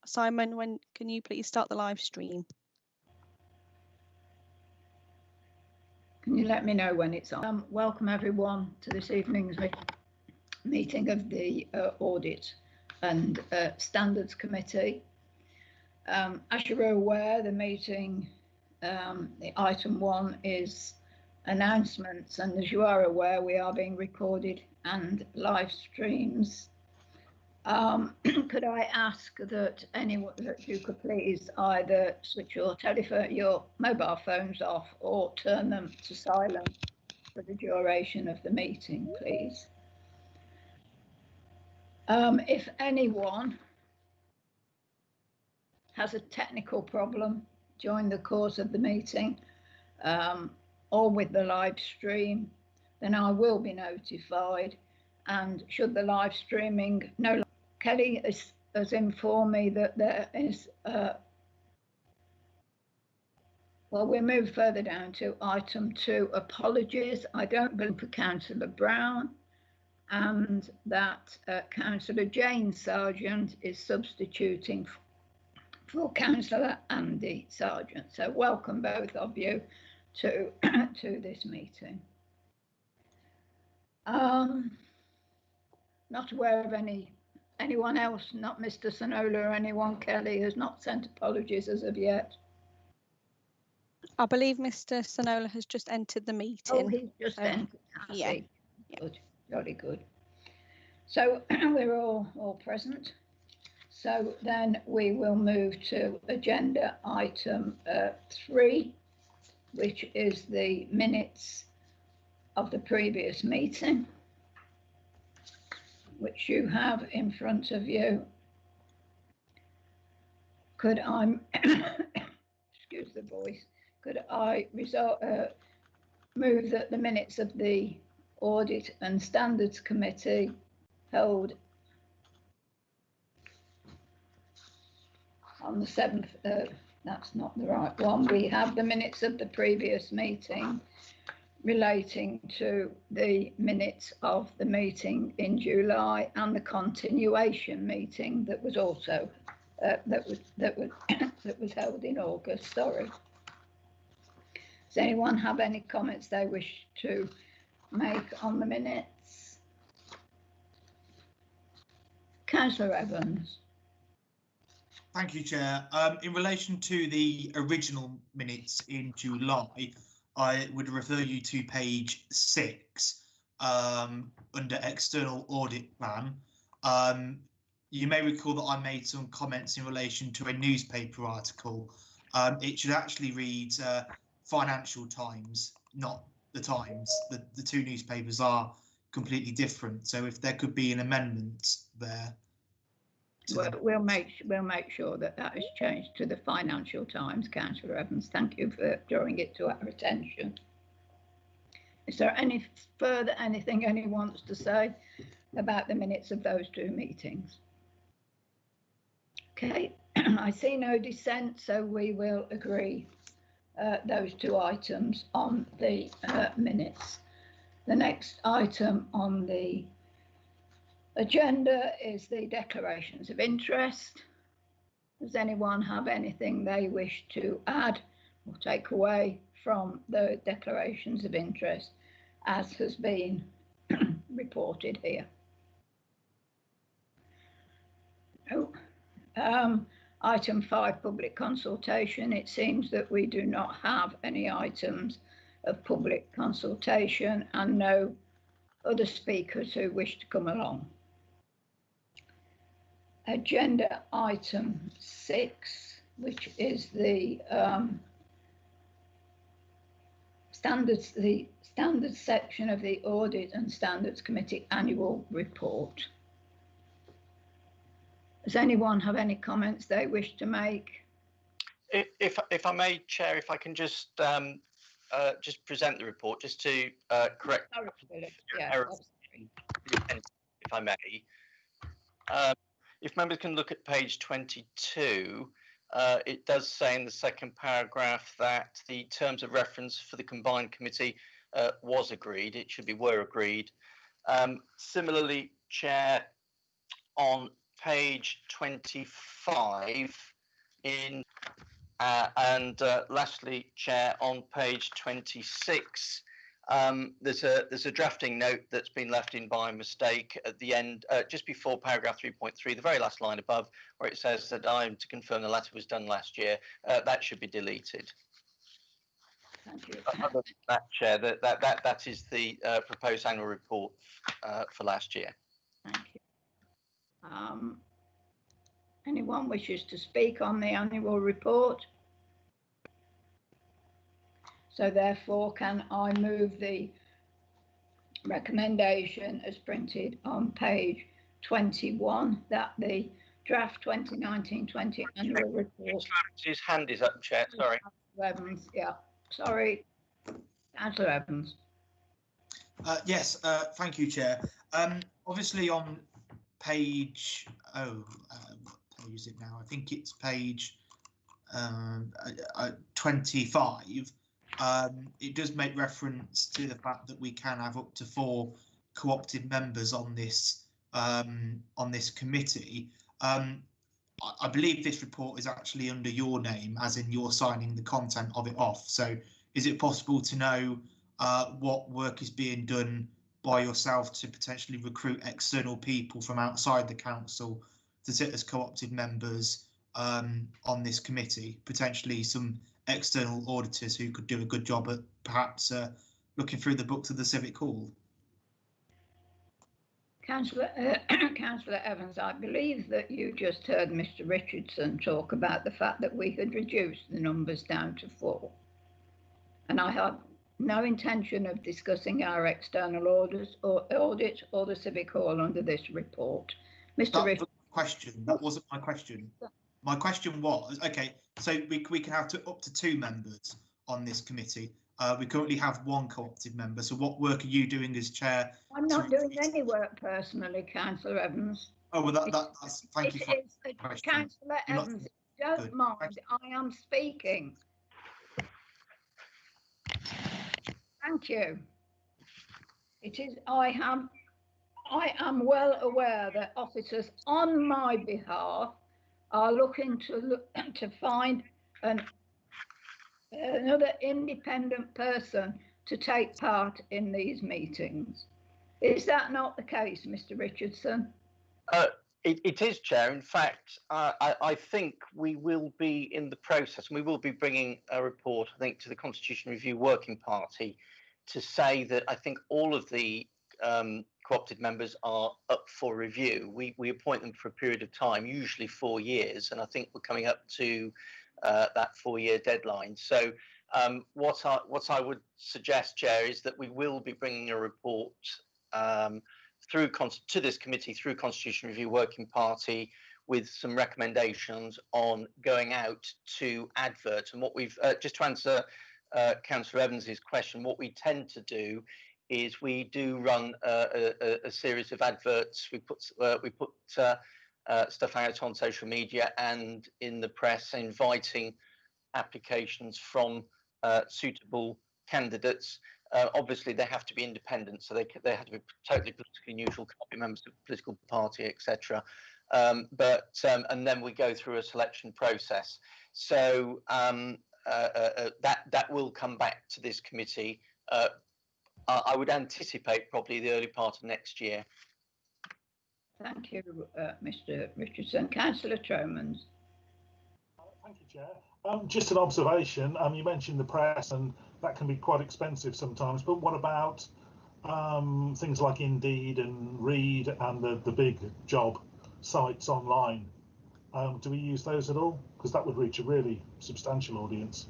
Simon, when can you please start the live stream? Can you let me know when it's on? Welcome everyone to this evening's meeting of the Audit and Standards Committee. As you're aware, the meeting, the item 1 is announcements, and as you are aware, we are being recorded and live streams. Could I ask that you could please either switch your mobile phones off or turn them to silent for the duration of the meeting, please. If anyone has a technical problem during the course of the meeting or with the live stream, then I will be notified, and should the live streaming no. Kelly has informed me that there is, well, we'll move further down to item 2, apologies. I don't believe for Councillor Brown, and that Councillor Jane Sargent is substituting for Councillor Andy Sargent. So welcome both of you to, to this meeting. Not aware of anyone else, not Mr. Sonola or anyone. Kelly has not sent apologies as of yet. I believe Mr. Sonola has just entered the meeting. Oh, he's just entered. Yeah. Good, jolly good. So we're all present. So then we will move to agenda item 3, which is the minutes of the previous meeting, which you have in front of you. Could I, excuse the voice, could I move that the minutes of the Audit and Standards Committee held on the 7th, that's not the right one. We have the minutes of the previous meeting relating to the minutes of the meeting in July and the continuation meeting that was also that was held in August. Sorry. Does anyone have any comments they wish to make on the minutes? Councillor Evans. Thank you, Chair. In relation to the original minutes in July, I would refer you to page 6 under external audit plan. You may recall that I made some comments in relation to a newspaper article. It should actually read Financial Times, not the Times. The two newspapers are completely different. So if there could be an amendment there. We'll make sure that is changed to the Financial Times, Councillor Evans. Thank you for drawing it to our attention. Is there anything anyone wants to say about the minutes of those two meetings? Okay, I see no dissent, so we will agree those two items on the minutes. The next item on the agenda is the declarations of interest. Does anyone have anything they wish to add or take away from the declarations of interest as has been reported here? No. Item 5, public consultation. It seems that we do not have any items of public consultation and no other speakers who wish to come along. Agenda item 6, which is the standards section of the Audit and Standards Committee annual report. Does anyone have any comments they wish to make? If I may, Chair, if I can just present the report, just to correct errors, if I may. If members can look at page 22, it does say in the second paragraph that the terms of reference for the combined committee was agreed. It should be were agreed. Similarly, Chair, on page 25 in, and lastly, Chair, on page 26, there's a drafting note that's been left in by mistake at the end, just before paragraph 3.3, the very last line above, where it says that I'm to confirm the letter was done last year. That should be deleted. Thank you. Other than that, Chair, that is the proposed annual report for last year. Thank you. Anyone wishes to speak on the annual report? So therefore, can I move the recommendation as printed on page 21 that the draft 2019-20 annual report. His hand is up, Chair. Sorry. Evans, yeah. Sorry, Councillor Evans. Yes, thank you, Chair. Obviously on page, what page is it now? I think it's page 25. It does make reference to the fact that we can have up to 4 co-opted members on this committee. I believe this report is actually under your name, as in you're signing the content of it off. So is it possible to know what work is being done by yourself to potentially recruit external people from outside the council to sit as co-opted members on this committee, potentially some external auditors who could do a good job at perhaps looking through the books of the Civic Hall? Councillor Evans, I believe that you just heard Mr. Richardson talk about the fact that we had reduced the numbers down to 4. And I have no intention of discussing our external audit or the Civic Hall under this report. Mr. Richardson. That wasn't my question. My question was, okay, so we can have up to 2 members on this committee. We currently have 1 co-opted member. So what work are you doing as chair? I'm not doing any work personally, Councillor Evans. Oh, well, that's thank you for the question. Councillor Evans, don't mind, I am speaking. Thank you. It is, I am well aware that officers on my behalf are looking to find another independent person to take part in these meetings. Is that not the case, Mr. Richardson? It is, Chair. In fact, I think we will be in the process, and we will be bringing a report, I think, to the Constitution Review Working Party to say that I think all of the co-opted members are up for review. We appoint them for a period of time, usually 4 years, and I think we're coming up to that 4-year deadline. So what I would suggest, Chair, is that we will be bringing a report to this committee through Constitution Review Working Party with some recommendations on going out to advert. And what we've just to answer Councillor Evans's question, what we tend to do is we do run a series of adverts. We put stuff out on social media and in the press, inviting applications from suitable candidates. Obviously, they have to be independent, so they have to be totally politically neutral, can't be members of a political party, etc. And then we go through a selection process. So that will come back to this committee. I would anticipate probably the early part of next year. Thank you, Mr. Richardson. Councillor Tromans. Thank you, Chair. Just an observation. You mentioned the press, and that can be quite expensive sometimes. But what about things like Indeed and Read and the big job sites online? Do we use those at all? Because that would reach a really substantial audience.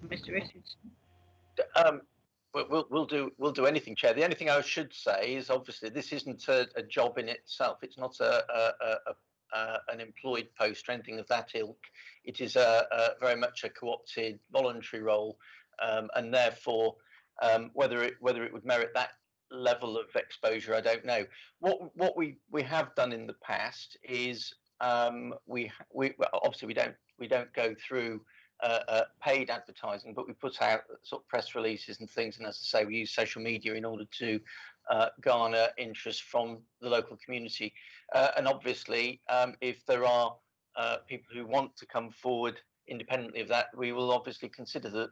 Mr. Richardson. We'll do anything, Chair. The only thing I should say is obviously this isn't a job in itself. It's not an employed post or anything of that ilk. It is very much a co-opted voluntary role, and therefore whether it would merit that level of exposure, I don't know. What we have done in the past is we obviously we don't go through paid advertising, but we put out sort of press releases and things. And as I say, we use social media in order to garner interest from the local community. And obviously, if there are people who want to come forward independently of that, we will obviously consider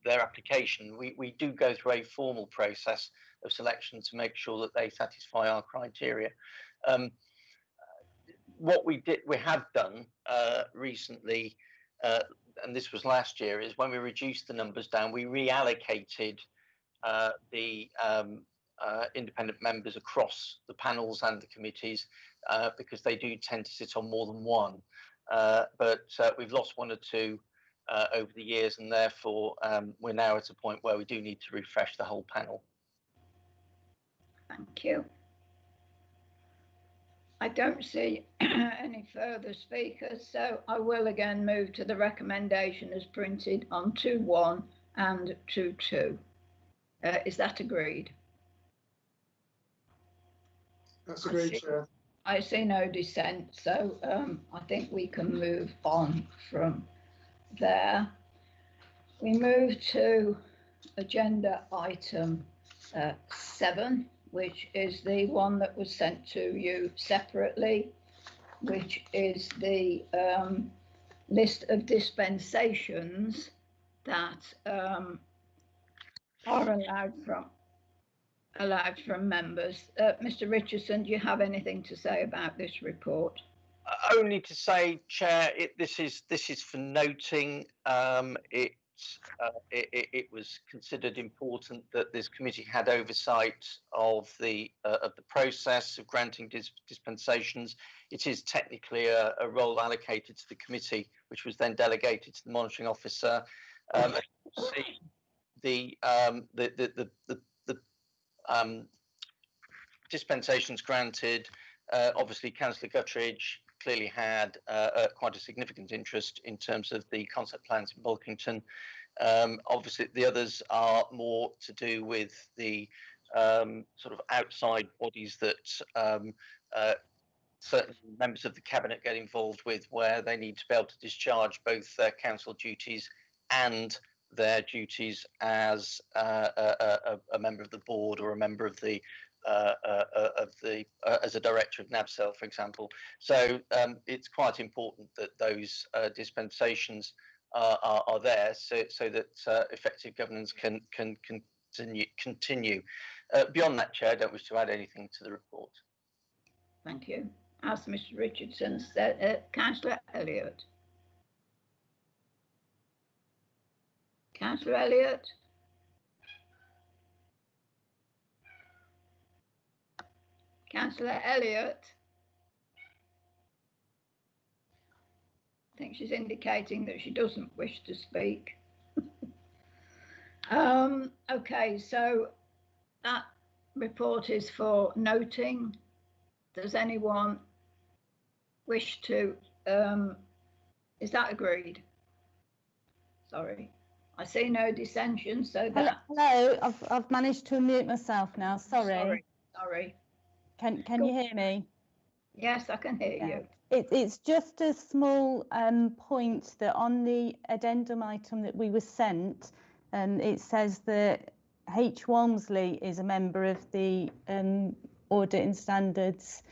their application. We do go through a formal process of selection to make sure that they satisfy our criteria. What we have done recently, and this was last year, is when we reduced the numbers down, we reallocated the independent members across the panels and the committees because they do tend to sit on more than one. But we've lost one or two over the years, and therefore we're now at a point where we do need to refresh the whole panel. Thank you. I don't see any further speakers, so I will again move to the recommendation as printed on 2.1 and 2.2. Is that agreed? That's agreed, Chair. I see no dissent, so I think we can move on from there. We move to agenda item 7, which is the one that was sent to you separately, which is the list of dispensations that are allowed from members. Mr. Richardson, do you have anything to say about this report? Only to say, Chair, this is for noting. It was considered important that this committee had oversight of the process of granting dispensations. It is technically a role allocated to the committee, which was then delegated to the monitoring officer. The dispensations granted, obviously Councillor Guttridge clearly had quite a significant interest in terms of the concept plans in Bulkington. Obviously the others are more to do with the sort of outside bodies that certain members of the cabinet get involved with, where they need to be able to discharge both their council duties and their duties as a member of the board or a member of the as a director of NABCEL, for example. So it's quite important that those dispensations are there, so that effective governance can continue. Beyond that, Chair, I don't wish to add anything to the report. Thank you. As Mr. Richardson said, Councillor Elliott. Councillor Elliott. Councillor Elliott. I think she's indicating that she doesn't wish to speak. Okay, so that report is for noting. Does anyone wish to, is that agreed? Sorry, I see no dissension, so that... Hello, I've managed to unmute myself now, sorry. Sorry. Can you hear me? Yes, I can hear you. It's just a small point that on the addendum item that we were sent, it says that H. Walmsley is a member of the Audit and Standards,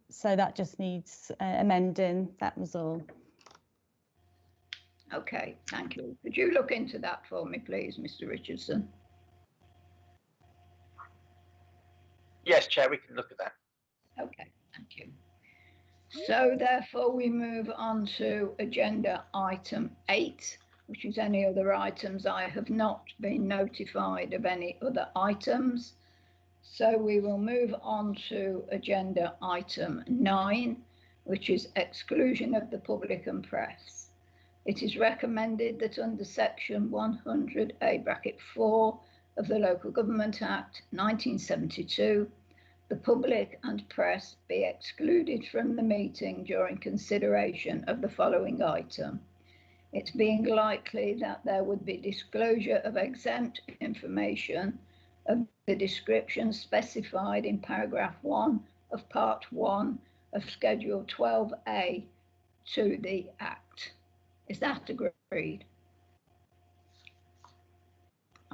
so that just needs amending, that was all. Okay, thank you. Could you look into that for me, please, Mr. Richardson? Yes, Chair, we can look at that. Okay, thank you. So therefore we move on to agenda item 8, which is any other items. I have not been notified of any other items. So we will move on to agenda item 9, which is exclusion of the public and press. It is recommended that under section 100A(4) of the Local Government Act 1972, the public and press be excluded from the meeting during consideration of the following item. It being likely that there would be disclosure of exempt information of the description specified in paragraph 1 of part 1 of Schedule 12A to the Act. Is that agreed?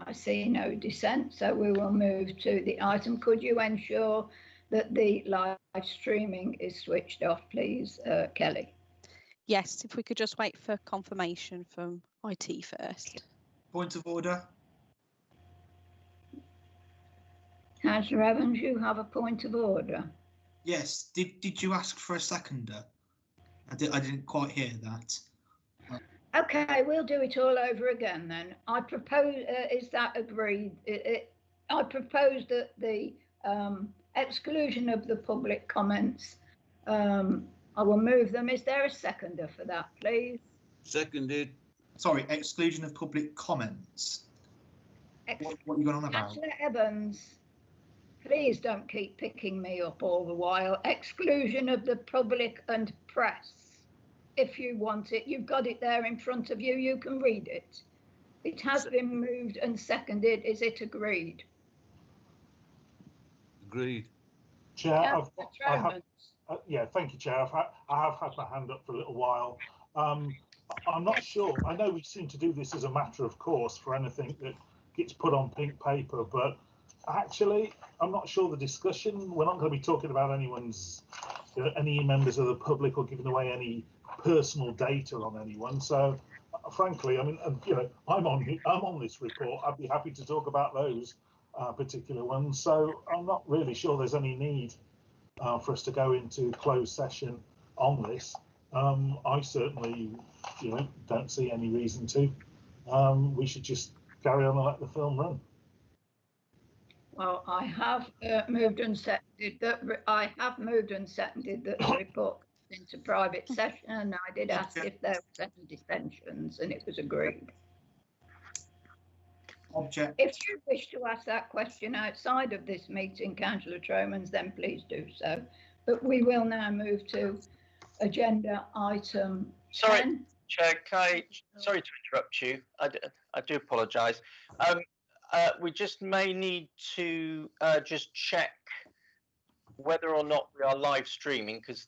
I see no dissent, so we will move to the item. Could you ensure that the live streaming is switched off, please, Kelly? Yes, if we could just wait for confirmation from IT first. Point of order. Councillor Evans, you have a point of order. Yes. Did you ask for a seconder? I didn't quite hear that. Okay, we'll do it all over again then. I propose, is that agreed? I propose that the exclusion of the public comments, I will move them. Is there a seconder for that, please? Seconded. Sorry, exclusion of public comments. What are you going on about? Councillor Evans, please don't keep picking me up all the while. Exclusion of the public and press. If you want it, you've got it there in front of you. You can read it. It has been moved and seconded. Is it agreed? Agreed. Chair, yeah, thank you, Chair. I have had my hand up for a little while. I'm not sure. I know we seem to do this as a matter of course for anything that gets put on pink paper, but actually, I'm not sure the discussion. We're not going to be talking about anyone's, any members of the public or giving away any personal data on anyone. So, frankly, I mean, I'm on this report. I'd be happy to talk about those particular ones. So, I'm not really sure there's any need for us to go into closed session on this. I certainly, don't see any reason to. We should just carry on and let the film run. Well, I have moved and seconded that. I have moved and seconded that the report goes into private session, and I did ask if there was any dissensions, and it was agreed. Object. If you wish to ask that question outside of this meeting, Councillor Tromans, then please do so. But we will now move to agenda item 10. Chair, sorry to interrupt you. I do apologise. We just may need to just check whether or not we are live streaming, because